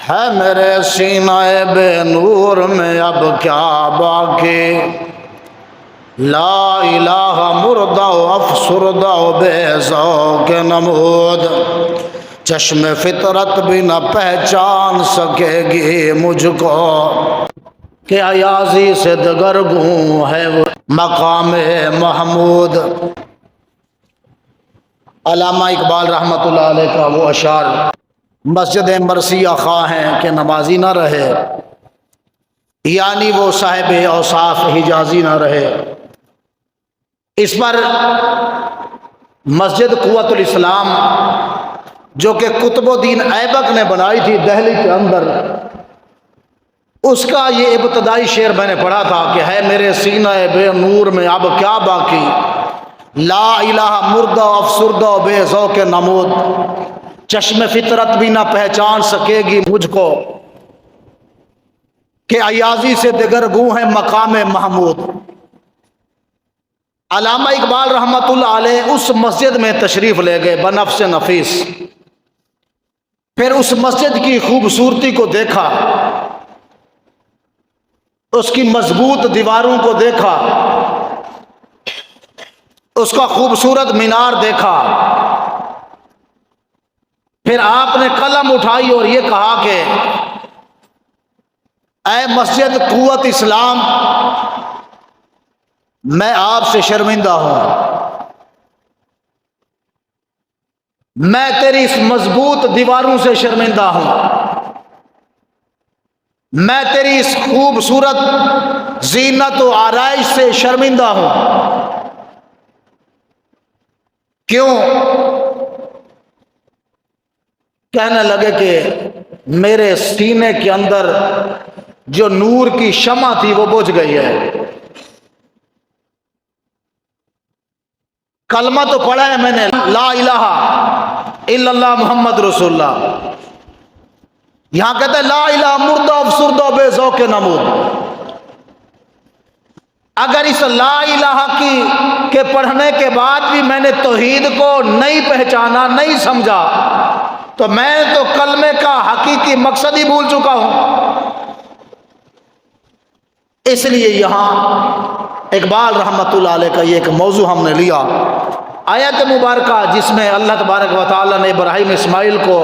ہے میرے سینہ بے نور میں اب کیا باقی، لا الہ مردہ و افسردہ و بے ذوق نمود، چشم فطرت بھی نہ پہچان سکے گی مجھ کو، کہ ایازی سے دگرگوں ہے وہ مقام محمود۔ علامہ اقبال رحمۃ اللہ علیہ کا وہ اشعار، مسجد مرثیہ خواہ ہیں کہ نمازی نہ رہے، یعنی وہ صاحب اوصاف حجازی نہ رہے۔ اس پر مسجد قوت الاسلام جو کہ قطب الدین ایبک نے بنائی تھی دہلی کے اندر، اس کا یہ ابتدائی شعر میں نے پڑھا تھا کہ ہے میرے سینہ بے نور میں اب کیا باقی، لا الہ مردہ افسردہ بے ذوق نمود، چشم فطرت بھی نہ پہچان سکے گی مجھ کو، کہ ایازی سے دگرگوں ہے مقام محمود۔ علامہ اقبال رحمۃ اللہ علیہ اس مسجد میں تشریف لے گئے بنفس نفیس، پھر اس مسجد کی خوبصورتی کو دیکھا، اس کی مضبوط دیواروں کو دیکھا، اس کا خوبصورت مینار دیکھا، پھر آپ نے قلم اٹھائی اور یہ کہا کہ اے مسجد قوت اسلام، میں آپ سے شرمندہ ہوں، میں تیری اس مضبوط دیواروں سے شرمندہ ہوں، میں تیری اس خوبصورت زینت و آرائش سے شرمندہ ہوں۔ کیوں؟ کہنے لگے کہ میرے سینے کے اندر جو نور کی شمع تھی وہ بجھ گئی ہے۔ کلمہ تو پڑھا ہے میں نے، لا الہ الا اللہ محمد رسول اللہ، یہاں کہتے ہیں لا الہ مردہ افسردہ بے ذوق نمود۔ اگر اس لا الہ کے پڑھنے کے بعد بھی میں نے توحید کو نہیں پہچانا، نہیں سمجھا، تو میں تو کلمے کا حقیقی مقصد ہی بھول چکا ہوں۔ اس لیے یہاں اقبال رحمۃ اللہ علیہ کا یہ ایک موضوع ہم نے لیا، آیت مبارکہ جس میں اللہ تبارک و تعالیٰ نے ابراہیم اسماعیل کو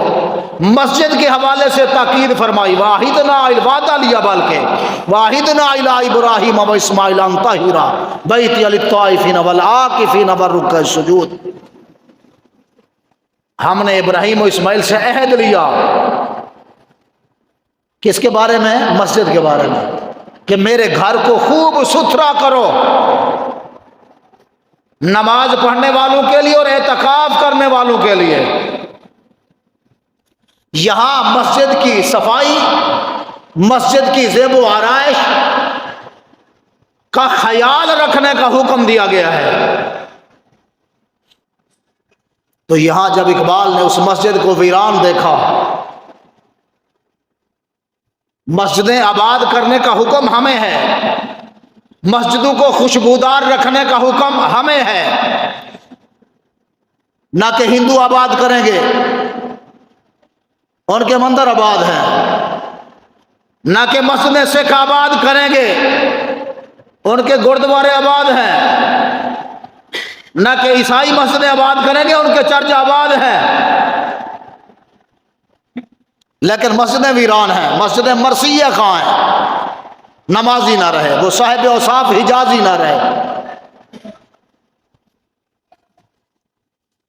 مسجد کے حوالے سے تاکید فرمائی، واحدنا وعدہ لیا، بلکہ واحدنا الی ابراہیم و اسماعیل ان طہرا بیتی للطائفین والعاکفین والرکع السجود۔ ہم نے ابراہیم و اسماعیل سے عہد لیا، کس کے بارے میں؟ مسجد کے بارے میں، کہ میرے گھر کو خوب ستھرا کرو، نماز پڑھنے والوں کے لیے اور اعتکاف کرنے والوں کے لیے۔ یہاں مسجد کی صفائی، مسجد کی زیب و آرائش کا خیال رکھنے کا حکم دیا گیا ہے۔ تو یہاں جب اقبال نے اس مسجد کو ویران دیکھا، مسجدیں آباد کرنے کا حکم ہمیں ہے، مسجدوں کو خوشبودار رکھنے کا حکم ہمیں ہے، نہ کہ ہندو آباد کریں گے، ان کے مندر آباد ہیں، نہ کہ مسجد سکھ آباد کریں گے، ان کے گردوارے آباد ہیں، نہ کہ عیسائی مسجد آباد کریں گے، ان کے چرچ آباد ہیں، لیکن مسجدیں ویران ہیں، مسجد مرثیہ خواہ ہیں، نمازی نہ رہے، وہ صاحب اوصاف حجازی نہ رہے۔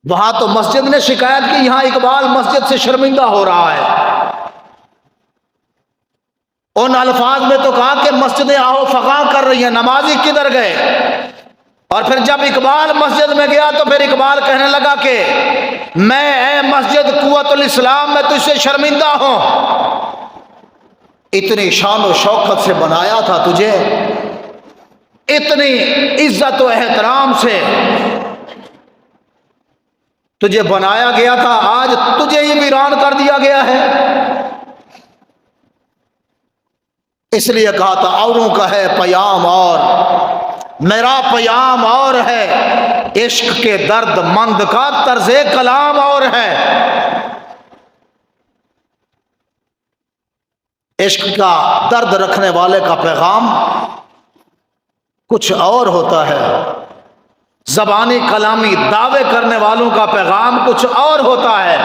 وہاں تو مسجد نے شکایت کی، یہاں اقبال مسجد سے شرمندہ ہو رہا ہے۔ ان الفاظ میں تو کہا کہ مسجدیں آہو فغاں کر رہی ہیں، نمازی کدھر گئے؟ اور پھر جب اقبال مسجد میں گیا تو پھر اقبال کہنے لگا کہ میں اے مسجد قوت الاسلام میں تجھ سے شرمندہ ہوں، اتنی شان و شوکت سے بنایا تھا تجھے، اتنی عزت و احترام سے تجھے بنایا گیا تھا، آج تجھے ہی ویران کر دیا گیا ہے۔ اس لیے کہا تھا اوروں کا ہے پیام اور میرا پیام اور ہے، عشق کے درد مند کا طرز کلام اور ہے۔ عشق کا درد رکھنے والے کا پیغام کچھ اور ہوتا ہے، زبانی کلامی دعوے کرنے والوں کا پیغام کچھ اور ہوتا ہے۔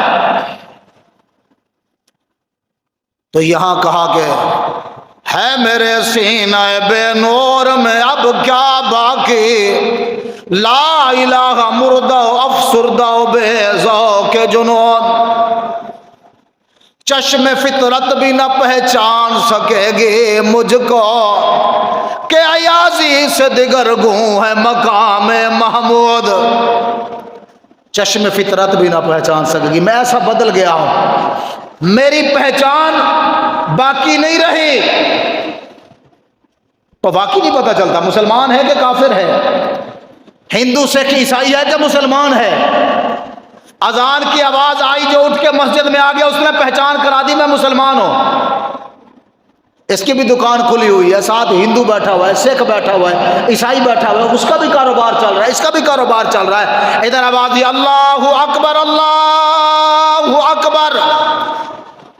تو یہاں کہا کہ ہے میرے سینہ بے نور میں اب کیا باقی، لا الہ مردہ افسردہ بے ذوق جنون، چشم فطرت بھی نہ پہچان سکے گی مجھ کو کہ ایازی سے دیگر گوں ہے مقام محمود۔ چشم فطرت بھی نہ پہچان سکے گی، میں ایسا بدل گیا ہوں، میری پہچان باقی نہیں رہی۔ تو واقعی نہیں پتہ چلتا مسلمان ہے کہ کافر ہے، ہندو سکھ عیسائی ہے کہ مسلمان ہے۔ اذان کی آواز آئی، جو اٹھ کے مسجد میں آ گیا اس نے پہچان کرا دی میں مسلمان ہوں۔ اس کی بھی دکان کھلی ہوئی ہے، ساتھ ہندو بیٹھا ہوا ہے، سکھ بیٹھا ہوا ہے، عیسائی بیٹھا ہوا ہے، اس کا بھی کاروبار چل رہا ہے، اس کا بھی کاروبار چل رہا ہے۔ ادھر آواز دی اللہ اکبر اللہ اکبر۔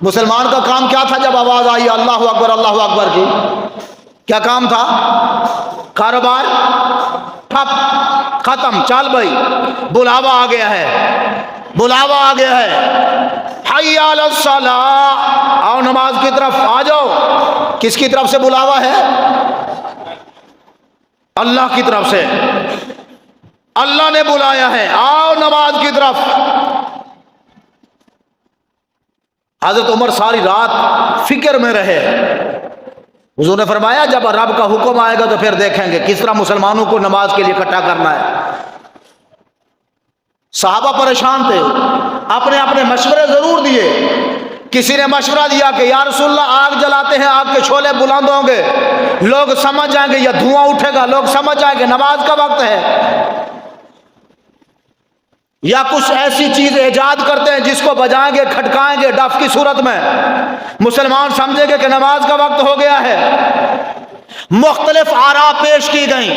مسلمان کا کام کیا تھا جب آواز آئی اللہ اکبر کی؟ کیا کام تھا؟ کاروبار ٹھپ، ختم، چل بھائی، بلاوا آ گیا ہے، بلاوا آ گیا ہے، حی علی الصلاۃ، آؤ نماز کی طرف آ جاؤ۔ کس کی طرف سے بلاوا ہے؟ اللہ کی طرف سے، اللہ نے بلایا ہے، آؤ نماز کی طرف۔ حضرت عمر ساری رات فکر میں رہے۔ حضور نے فرمایا جب رب کا حکم آئے گا تو پھر دیکھیں گے کس طرح مسلمانوں کو نماز کے لیے اکٹھا کرنا ہے۔ صحابہ پریشان تھے، اپنے اپنے مشورے ضرور دیے۔ کسی نے مشورہ دیا کہ یا رسول اللہ آگ جلاتے ہیں، آگ کے شعلے بلند ہوں گے، لوگ سمجھ جائیں گے، یا دھواں اٹھے گا، لوگ سمجھ جائیں گے نماز کا وقت ہے۔ یا کچھ ایسی چیز ایجاد کرتے ہیں جس کو بجائیں گے، کھٹکائیں گے ڈف کی صورت میں، مسلمان سمجھیں گے کہ نماز کا وقت ہو گیا ہے۔ مختلف آراء پیش کی گئیں۔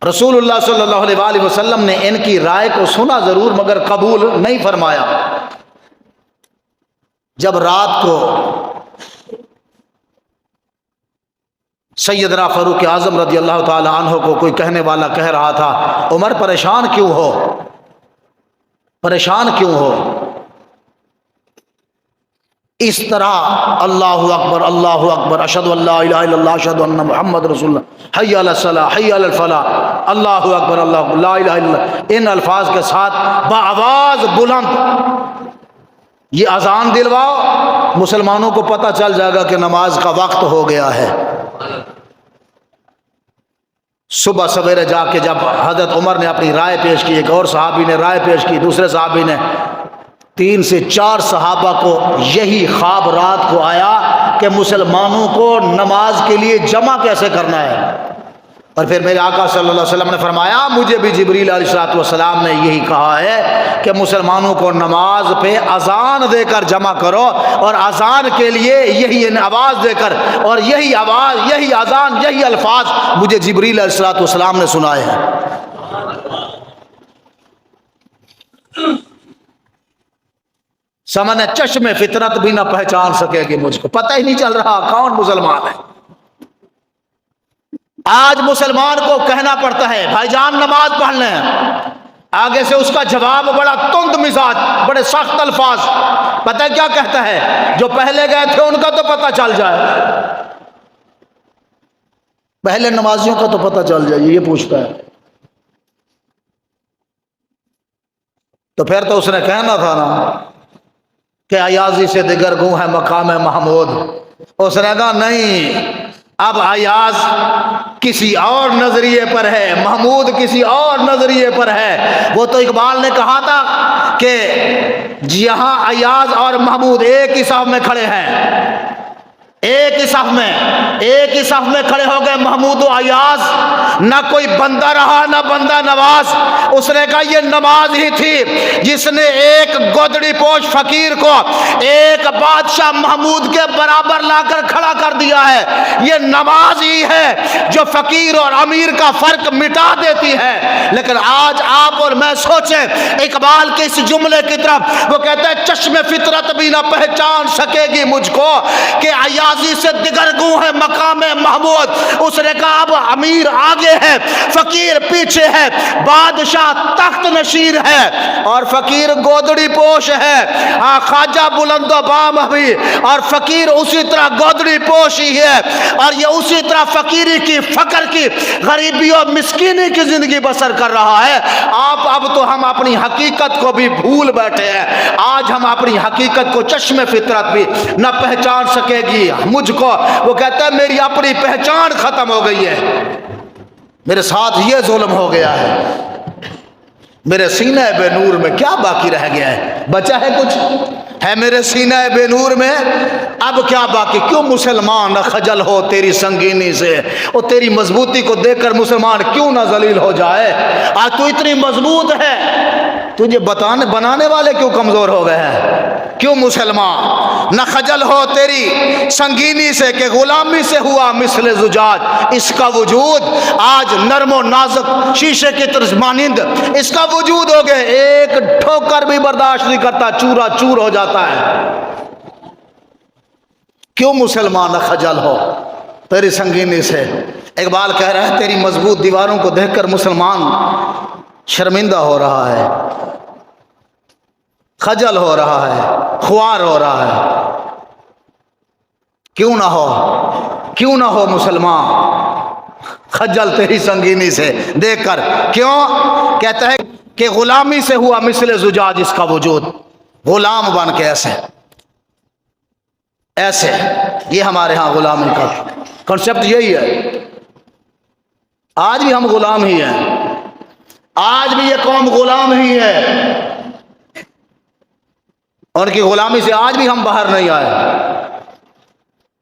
رسول اللہ صلی اللہ علیہ وآلہ وسلم نے ان کی رائے کو سنا ضرور مگر قبول نہیں فرمایا۔ جب رات کو سیدنا فاروق اعظم رضی اللہ تعالی عنہ کو کوئی کہنے والا کہہ رہا تھا عمر پریشان کیوں ہو، پریشان کیوں ہو؟ اس طرح اللہ اکبر اشہد ان لا الہ الا اللہ اشہد ان محمد رسول اللہ، حی علی الصلاۃ حی علی الفلاح، اللہ اکبر لا الہ الا اللہ، ان الفاظ کے ساتھ بآواز بلند یہ اذان دلواؤ، مسلمانوں کو پتہ چل جائے گا کہ نماز کا وقت ہو گیا ہے۔ صبح سویرے جا کے جب حضرت عمر نے اپنی رائے پیش کی، ایک اور صحابی نے رائے پیش کی، دوسرے صحابی نے، 3 سے 4 صحابہ کو یہی خواب رات کو آیا کہ مسلمانوں کو نماز کے لیے جمع کیسے کرنا ہے۔ اور پھر میرے آقا صلی اللہ علیہ وسلم نے فرمایا مجھے بھی جبریل علیہ السلام نے یہی کہا ہے کہ مسلمانوں کو نماز پہ اذان دے کر جمع کرو، اور اذان کے لیے یہی آواز دے کر، اور یہی آواز، یہی اذان، یہی الفاظ مجھے جبریل علیہ السلام نے سنائے ہیں۔ سمجھے چشم فطرت بھی نہ پہچان سکے گی مجھ کو، پتہ ہی نہیں چل رہا کون مسلمان ہے۔ آج مسلمان کو کہنا پڑتا ہے بھائی جان نماز پڑھ لیں، آگے سے اس کا جواب بڑا تند مزاج، بڑے سخت الفاظ، پتہ ہے کیا کہتا ہے؟ جو پہلے گئے تھے ان کا تو پتہ چل جائے، پہلے نمازیوں کا تو پتہ چل جائے، یہ پوچھتا ہے۔ تو پھر تو اس نے کہنا تھا نا کہ ایازی سے دیگر گوں ہے مقام محمود۔ اس نے کہا نہیں، اب ایاز کسی اور نظریے پر ہے، محمود کسی اور نظریے پر ہے۔ وہ تو اقبال نے کہا تھا کہ یہاں ایاز اور محمود ایک ہی صف میں کھڑے ہیں، ایک ہی صف میں، ایک ہی صف میں کھڑے ہو گئے محمود و ایاز، نہ کوئی بندہ رہا نہ بندہ نواز۔ اس نے کہا یہ نماز ہی تھی جس نے ایک گودڑی پوش فقیر کو ایک بادشاہ محمود کے برابر لا کر کھڑا کر دیا ہے۔ یہ نماز ہی ہے جو فقیر اور امیر کا فرق مٹا دیتی ہے۔ لیکن آج آپ اور میں سوچیں اقبال کے اس جملے کی طرف، وہ کہتا ہے چشم فطرت بھی نہ پہچان سکے گی مجھ کو کہ ایازی سے دگرگوں ہے مقام محمود۔ اس نے کہا اب امیر آگے ہے، فقیر پیچھے ہے، بادشاہ تخت نشین ہے اور فقیر گودڑی پوش ہے۔ خواجہ بلند و بام بھی اور فقیر اسی طرح گودڑی پوش ہی ہے، اور یہ اسی طرح فقیری کی، فقر کی، غریبی اور مسکینی کی زندگی بسر کر رہا ہے۔ اب تو ہم اپنی حقیقت کو بھی بھول بیٹھے ہیں۔ آج ہم اپنی حقیقت کو چشم فطرت بھی نہ پہچان سکے گی مجھ کو۔ وہ کہتا ہے میری اپنی پہچان ختم ہو گئی ہے، میرے ساتھ یہ ظلم ہو گیا ہے، میرے سینہ بے نور میں کیا باقی رہ گیا ہے؟ بچا ہے کچھ؟ ہے میرے سینہ بے نور میں اب کیا باقی؟ کیوں مسلمان خجل ہو تیری سنگینی سے؟ اور تیری مضبوطی کو دیکھ کر مسلمان کیوں نہ ذلیل ہو جائے؟ آج تو اتنی مضبوط ہے، تجھے بنانے والے کیوں کمزور ہو گئے ہیں؟ کیوں مسلمان نہ خجل ہو تیری سنگینی سے کہ غلامی سے ہوا مثل زجاج اس کا وجود آج نرم و نازک شیشے کی طرح مانند اس کا وجود ہو گئے، ایک ٹھوکر بھی برداشت نہیں کرتا، چورا چور ہو جاتا ہے۔ کیوں مسلمان نہ خجل ہو تیری سنگینی سے؟ اقبال کہہ رہا ہے تیری مضبوط دیواروں کو دیکھ کر مسلمان شرمندہ ہو رہا ہے، خجل ہو رہا ہے، خوار ہو رہا ہے۔ کیوں نہ ہو مسلمان خجل تیری سنگینی سے دیکھ کر؟ کیوں؟ کہتا ہے کہ غلامی سے ہوا مثل زجاج اس کا وجود، غلام بن کے ایسے یہ ہمارے ہاں غلامی کا کنسپٹ یہی ہے۔ آج بھی ہم غلام ہی ہیں، آج بھی یہ قوم غلام ہی ہے، ان کی غلامی سے آج بھی ہم باہر نہیں آئے۔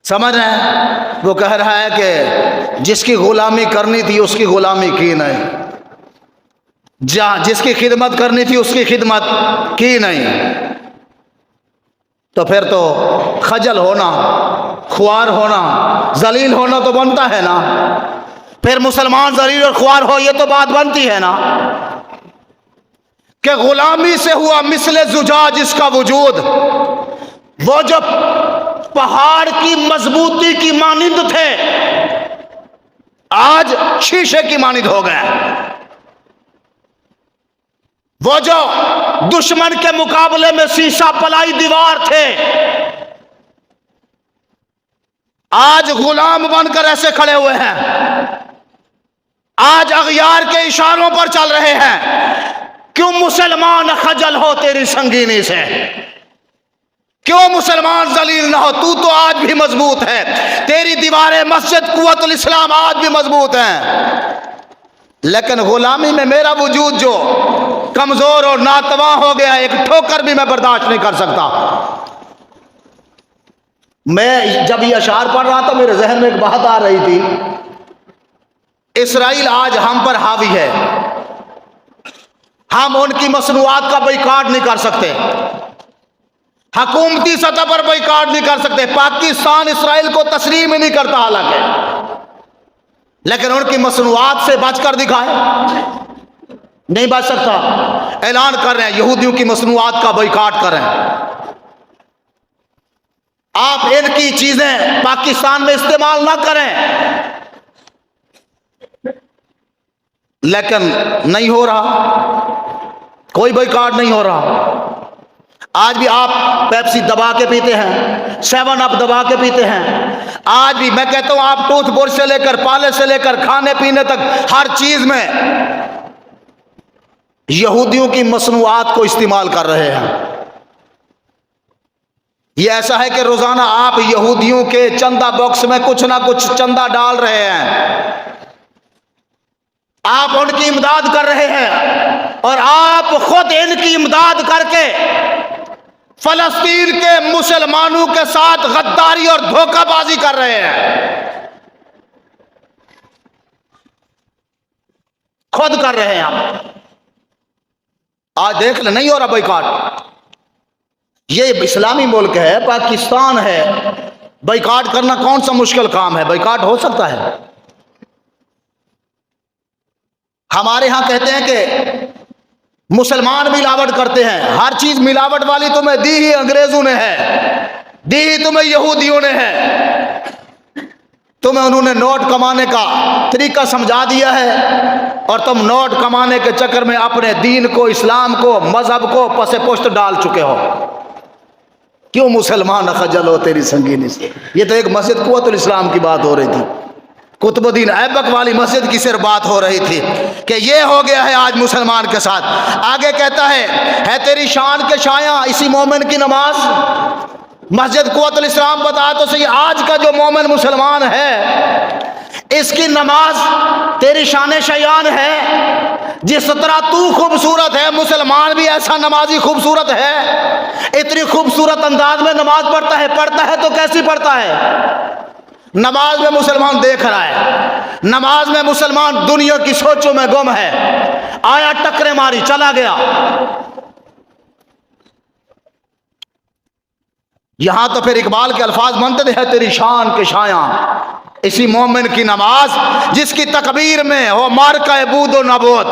سمجھ رہے ہیں؟ وہ کہہ رہا ہے کہ جس کی غلامی کرنی تھی اس کی غلامی کی نہیں، جس کی خدمت کرنی تھی اس کی خدمت کی نہیں، تو پھر تو خجل ہونا، خوار ہونا، ذلیل ہونا تو بنتا ہے نا۔ پھر مسلمان ذلیل اور خوار ہو یہ تو بات بنتی ہے نا کہ غلامی سے ہوا مثل زجاج اس کا وجود، وہ جو پہاڑ کی مضبوطی کی مانند تھے آج شیشے کی مانند ہو گئے، وہ جو دشمن کے مقابلے میں شیشہ پلائی دیوار تھے آج غلام بن کر ایسے کھڑے ہوئے ہیں، آج اغیار کے اشاروں پر چل رہے ہیں۔ کیوں مسلمان خجل ہو تیری سنگینی سے؟ کیوں مسلمان ذلیل نہ ہو؟ تو آج بھی مضبوط ہے، تیری دیواریں مسجد قوت الاسلام آج بھی مضبوط ہیں، لیکن غلامی میں میرا وجود جو کمزور اور ناتواں ہو گیا، ایک ٹھوکر بھی میں برداشت نہیں کر سکتا۔ میں جب یہ اشعار پڑھ رہا تھا میرے ذہن میں ایک بات آ رہی تھی، اسرائیل آج ہم پر حاوی ہے، ہم ان کی مصنوعات کا بائیکاٹ نہیں کر سکتے، حکومتی سطح پر بائیکاٹ نہیں کر سکتے، پاکستان اسرائیل کو تسلیم ہی نہیں کرتا حالانکہ، لیکن ان کی مصنوعات سے بچ کر دکھائے، نہیں بچ سکتا۔ اعلان کر رہے ہیں یہودیوں کی مصنوعات کا بائیکاٹ کر رہے ہیں، آپ ان کی چیزیں پاکستان میں استعمال نہ کریں، لیکن نہیں ہو رہا، کوئی بائیکاٹ نہیں ہو رہا۔ آج بھی آپ پیپسی دبا کے پیتے ہیں، 7 اپ دبا کے پیتے ہیں، آج بھی میں کہتا ہوں آپ ٹوتھ برش سے لے کر پالش سے لے کر کھانے پینے تک ہر چیز میں یہودیوں کی مصنوعات کو استعمال کر رہے ہیں۔ یہ ایسا ہے کہ روزانہ آپ یہودیوں کے چندہ باکس میں کچھ نہ کچھ چندہ ڈال رہے ہیں، آپ ان کی امداد کر رہے ہیں، اور آپ خود ان کی امداد کر کے فلسطین کے مسلمانوں کے ساتھ غداری اور دھوکہ بازی کر رہے ہیں۔ خود کر رہے ہیں ہم. آج دیکھ لیں نہیں ہو رہا بائیکاٹ. یہ اسلامی ملک ہے، پاکستان ہے، بائیکاٹ کرنا کون سا مشکل کام ہے؟ بائیکاٹ ہو سکتا ہے. ہمارے ہاں کہتے ہیں کہ مسلمان ملاوٹ کرتے ہیں، ہر چیز ملاوٹ والی تمہیں دی ہی انگریزوں نے ہے، دی ہی تمہیں یہودیوں نے ہے. تمہیں انہوں نے نوٹ کمانے کا طریقہ سمجھا دیا ہے اور تم نوٹ کمانے کے چکر میں اپنے دین کو، اسلام کو، مذہب کو پس پشت ڈال چکے ہو. کیوں مسلمان خجل ہو تیری سنگینی سے؟ یہ تو ایک مسجد قوت الاسلام کی بات ہو رہی تھی، قطب الدین ایبک والی مسجد کی صرف بات ہو رہی تھی کہ یہ ہو گیا ہے آج مسلمان کے ساتھ. آگے کہتا ہے تیری شان کے شایاں اسی مومن کی نماز. مسجد قوت الاسلام بتا تو صحیح، آج کا جو مومن مسلمان ہے اس کی نماز تیری شان شیان ہے. جس طرح تو خوبصورت ہے، مسلمان بھی ایسا نمازی خوبصورت ہے. اتنی خوبصورت انداز میں نماز پڑھتا ہے تو کیسی پڑھتا ہے؟ نماز میں مسلمان دیکھ رہا ہے، نماز میں مسلمان دنیا کی سوچوں میں گم ہے. آیا ٹکرے ماری چلا گیا. یہاں تو پھر اقبال کے الفاظ بنتے تھے تیری شان کے شایاں اسی مومن کی نماز جس کی تکبیر میں ہو مارکہ بود و نبوت.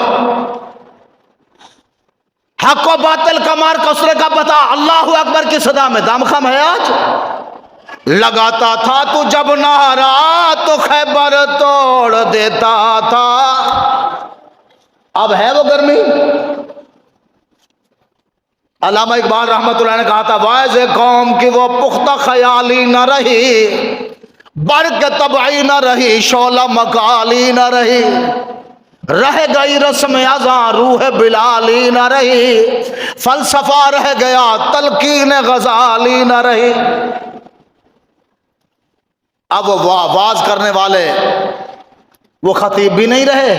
حق و باطل کا مارکہ اسرے کا پتہ، اللہ اکبر کی صدا میں دم خم ہے. آج لگاتا تھا تو جب نعرہ تو خیبر توڑ دیتا تھا. اب ہے وہ گرمی؟ علامہ اقبال رحمۃ اللہ نے کہا تھا واعظ قوم کی وہ پختہ خیالی نہ رہی، برق طبعی نہ رہی، شعلہ مقالی نہ رہی، رہ گئی رسم اذاں روح بلالی نہ رہی، فلسفہ رہ گیا تلقین غزالی نہ رہی. اب وہ آواز کرنے والے وہ خطیب بھی نہیں رہے،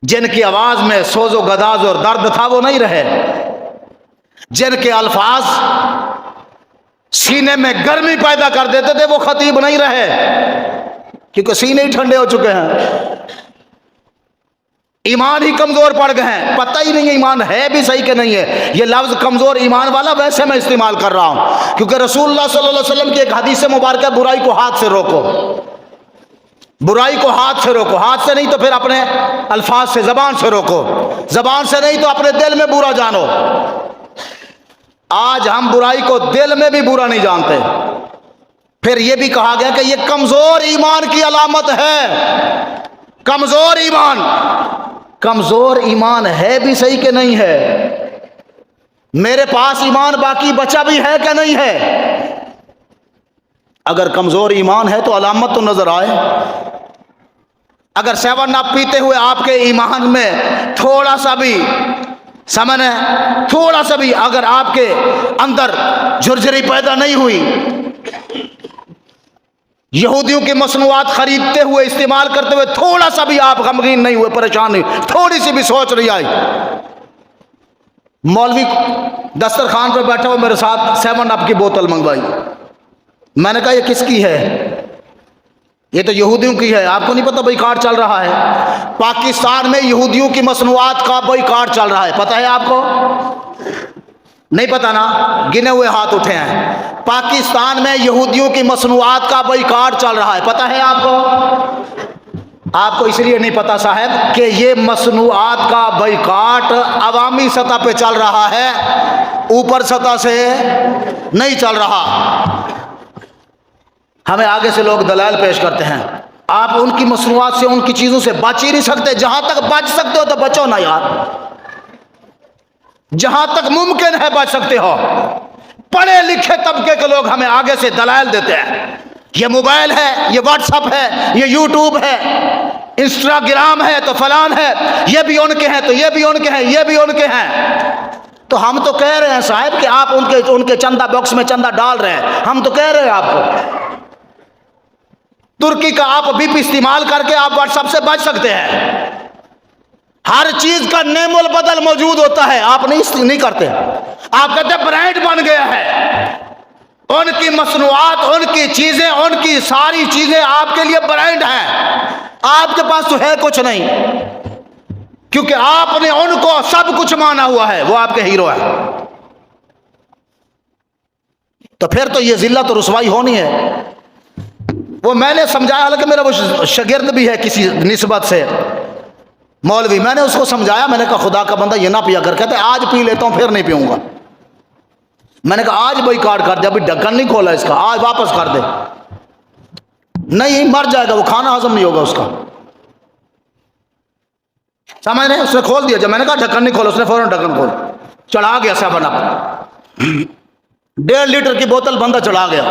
جن کی آواز میں سوز و گداز اور درد تھا وہ نہیں رہے، جن کے الفاظ سینے میں گرمی پیدا کر دیتے تھے وہ خطیب نہیں رہے، کیونکہ سینے ہی ٹھنڈے ہو چکے ہیں. ایمان ہی کمزور پڑ گئے ہیں، پتہ ہی نہیں ہے ایمان ہے بھی صحیح کہ نہیں ہے. یہ لفظ کمزور ایمان والا ویسے میں استعمال کر رہا ہوں کیونکہ رسول اللہ صلی اللہ علیہ وسلم کی ایک حدیث مبارکہ برائی کو ہاتھ سے روکو، برائی کو ہاتھ سے روکو. ہاتھ سے نہیں تو پھر اپنے الفاظ سے، زبان سے روکو، زبان سے نہیں تو اپنے دل میں برا جانو. آج ہم برائی کو دل میں بھی برا نہیں جانتے. پھر یہ بھی کہا گیا کہ یہ کمزور ایمان کی علامت ہے. کمزور ایمان، کمزور ایمان ہے بھی صحیح کہ نہیں ہے؟ میرے پاس ایمان باقی بچا بھی ہے کہ نہیں ہے؟ اگر کمزور ایمان ہے تو علامت تو نظر آئے. اگر 7 اپ پیتے ہوئے آپ کے ایمان میں تھوڑا سا بھی سمجھے، تھوڑا سا بھی اگر آپ کے اندر جھرجھری پیدا نہیں ہوئی، یہودیوں کی مصنوعات خریدتے ہوئے استعمال کرتے ہوئے تھوڑا سا بھی آپ غمگین نہیں ہوئے، پریشان نہیں، تھوڑی سی بھی سوچ نہیں آئی. مولوی دسترخوان پہ بیٹھا ہوا میرے ساتھ 7 اپ کی بوتل منگوائی. میں نے کہا یہ کس کی ہے؟ یہ تو یہودیوں کی ہے. آپ کو نہیں پتا بائیکاٹ چل رہا ہے پاکستان میں؟ یہودیوں کی مصنوعات کا بائیکاٹ چل رہا ہے، پتہ ہے آپ کو؟ نہیں پتا نا؟ گنے ہوئے ہاتھ اٹھے ہیں. پاکستان میں یہودیوں کی مصنوعات کا بائیکاٹ چل رہا ہے، پتہ ہے آپ کو؟ آپ کو اس لیے نہیں پتا صاحب کہ یہ مصنوعات کا بائیکاٹ عوامی سطح پہ چل رہا ہے، اوپر سطح سے نہیں چل رہا. ہمیں آگے سے لوگ دلائل پیش کرتے ہیں، آپ ان کی مصنوعات سے، ان کی چیزوں سے بچ ہی نہیں سکتے. جہاں تک بچ سکتے ہو تو بچو نا یار، جہاں تک ممکن ہے بچ سکتے ہو. پڑھے لکھے طبقے کے لوگ ہمیں آگے سے دلائل دیتے ہیں، یہ موبائل ہے، یہ واٹس اپ ہے، یہ یوٹیوب ہے، انسٹاگرام ہے تو فلان ہے، یہ بھی ان کے ہیں تو یہ بھی ان کے ہیں، یہ بھی ان کے ہیں. تو ہم تو کہہ رہے ہیں صاحب کہ آپ ان کے چندہ باکس میں چندہ ڈال رہے ہیں. ہم تو کہہ رہے ہیں آپ کو ترکی کا آپ بیپ استعمال کر کے آپ واٹس ایپ سے بچ سکتے ہیں. ہر چیز کا نعم البدل موجود ہوتا ہے، آپ نہیں کرتے. آپ کہتے ہیں برانڈ بن گیا ہے، ان کی مصنوعات، ان کی چیزیں، ان کی ساری چیزیں آپ کے لیے برانڈ ہیں. آپ کے پاس تو ہے کچھ نہیں، کیونکہ آپ نے ان کو سب کچھ مانا ہوا ہے، وہ آپ کے ہیرو ہے، تو پھر تو یہ ذلت اور رسوائی ہونی ہے۔ وہ میں نے سمجھایا، حالانکہ میرا وہ شاگرد بھی ہے کسی نسبت سے مولوی، میں نے اس کو سمجھایا، میں نے کہا خدا کا بندہ یہ نہ پیا کر، کہتے آج پی لیتا ہوں پھر نہیں پیوں گا۔ میں نے کہا آج بھائی کاٹ کر دے، ابھی ڈھکن نہیں کھولا اس کا، آج واپس کر دے، نہیں مر جائے گا وہ، کھانا ہضم نہیں ہوگا اس کا، سمجھ رہے؟ اس نے کھول دیا، جب میں نے کہا ڈھکن نہیں کھولا، اس نے فوراً ڈھکن کھول چڑھا گیا 7 اپ، 1.5 لیٹر کی بوتل بندہ چڑھا گیا۔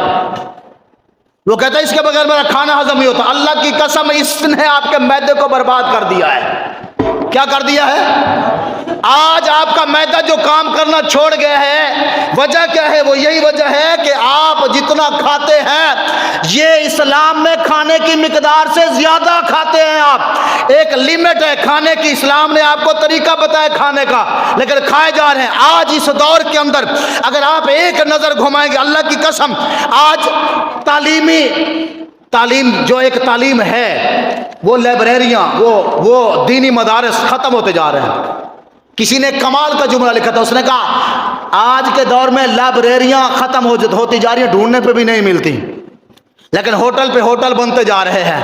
وہ کہتا ہے اس کے بغیر میرا کھانا ہضم نہیں ہوتا۔ اللہ کی قسم اس نے آپ کے معدے کو برباد کر دیا ہے۔ کیا کر دیا ہے؟ آج آپ کا معدہ جو کام کرنا چھوڑ گیا ہے، وجہ کیا ہے؟ وہ یہی وجہ ہے کہ آپ جتنا کھاتے ہیں یہ اسلام میں کھانے کی مقدار سے زیادہ کھاتے ہیں۔ آپ ایک لمٹ ہے کھانے کی، اسلام نے آپ کو طریقہ بتایا کھانے کا، لیکن کھائے جا رہے ہیں۔ آج اس دور کے اندر اگر آپ ایک نظر گھمائیں گے، اللہ کی قسم آج تعلیم جو ایک تعلیم ہے، وہ لائبریریاں، وہ دینی مدارس ختم ہوتے جا رہے ہیں۔ کسی نے کمال کا جملہ لکھا تھا، اس نے کہا آج کے دور میں لائبریریاں ختم ہوتی جا رہی ہیں، ڈھونڈنے پہ بھی نہیں ملتی، لیکن ہوٹل پہ ہوٹل بنتے جا رہے ہیں۔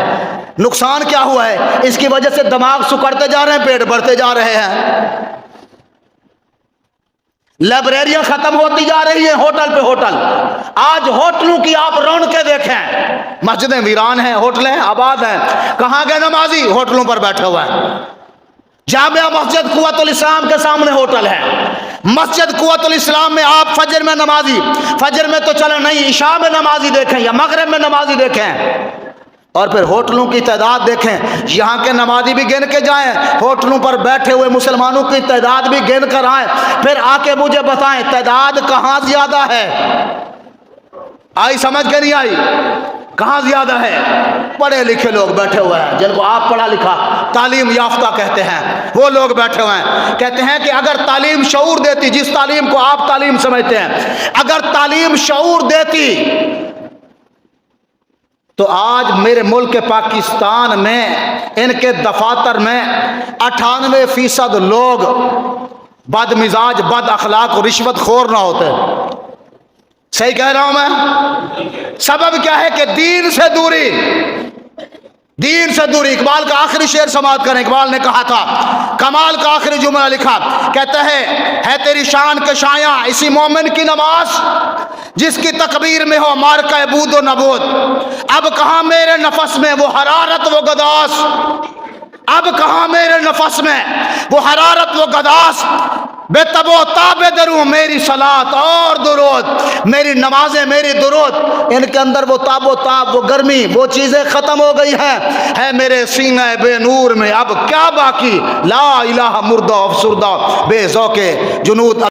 نقصان کیا ہوا ہے؟ اس کی وجہ سے دماغ سکڑتے جا رہے ہیں، پیٹ بڑھتے جا رہے ہیں۔ لائبریریاں ختم ہوتی جا رہی ہیں، ہوٹل پہ ہوٹل۔ آج ہوٹلوں کی آپ رونقیں دیکھیں، مسجدیں ویران ہیں، ہوٹلیں آباد ہیں۔ کہاں گئے نمازی؟ ہوٹلوں پر بیٹھے ہوئے ہیں۔ جامعہ مسجد قوت الاسلام کے سامنے ہوٹل ہے۔ مسجد قوت الاسلام میں آپ فجر میں نمازی، فجر میں تو چلو نہیں، عشاء میں نمازی دیکھیں یا مغرب میں نمازی دیکھیں، اور پھر ہوٹلوں کی تعداد دیکھیں۔ یہاں کے نمازی بھی گن کے جائیں، ہوٹلوں پر بیٹھے ہوئے مسلمانوں کی تعداد بھی گن کر آئیں، پھر آ کے مجھے بتائیں تعداد کہاں زیادہ ہے؟ آئی سمجھ کے نہیں آئی؟ کہاں زیادہ ہے؟ پڑھے لکھے لوگ بیٹھے ہوئے ہیں، جن کو آپ پڑھا لکھا تعلیم یافتہ کہتے ہیں، وہ لوگ بیٹھے ہوئے ہیں۔ کہتے ہیں کہ اگر تعلیم شعور دیتی، جس تعلیم کو آپ تعلیم سمجھتے ہیں، اگر تعلیم شعور دیتی تو آج میرے ملک پاکستان میں ان کے دفاتر میں 98% لوگ بد مزاج، بد اخلاق اور رشوت خور نہ ہوتے۔ صحیح کہہ رہا ہوں میں؟ سبب کیا ہے؟ کہ دین سے دوری، دین سے دوری۔ اقبال کا آخری شعر سماعت کریں۔ اقبال نے کہا تھا، کمال کا آخری جملہ لکھا، کہتا ہے تیری شان کے شایاں اسی مومن کی نماز جس کی تکبیر میں ہو مارکہ بود و نبود۔ اب کہاں میرے نفس میں وہ حرارت و گداس، اب کہاں میرے نفس میں وہ حرارت و گداس، بے تب و تاب دروں میری صلاۃ اور درود، میری نمازیں میری درود، ان کے اندر وہ تاب و تاب، وہ گرمی، وہ چیزیں ختم ہو گئی ہیں۔ ہے میرے سینہ بے نور میں اب کیا باقی، لا الہ مردہ افسردہ بے ذوق جنود۔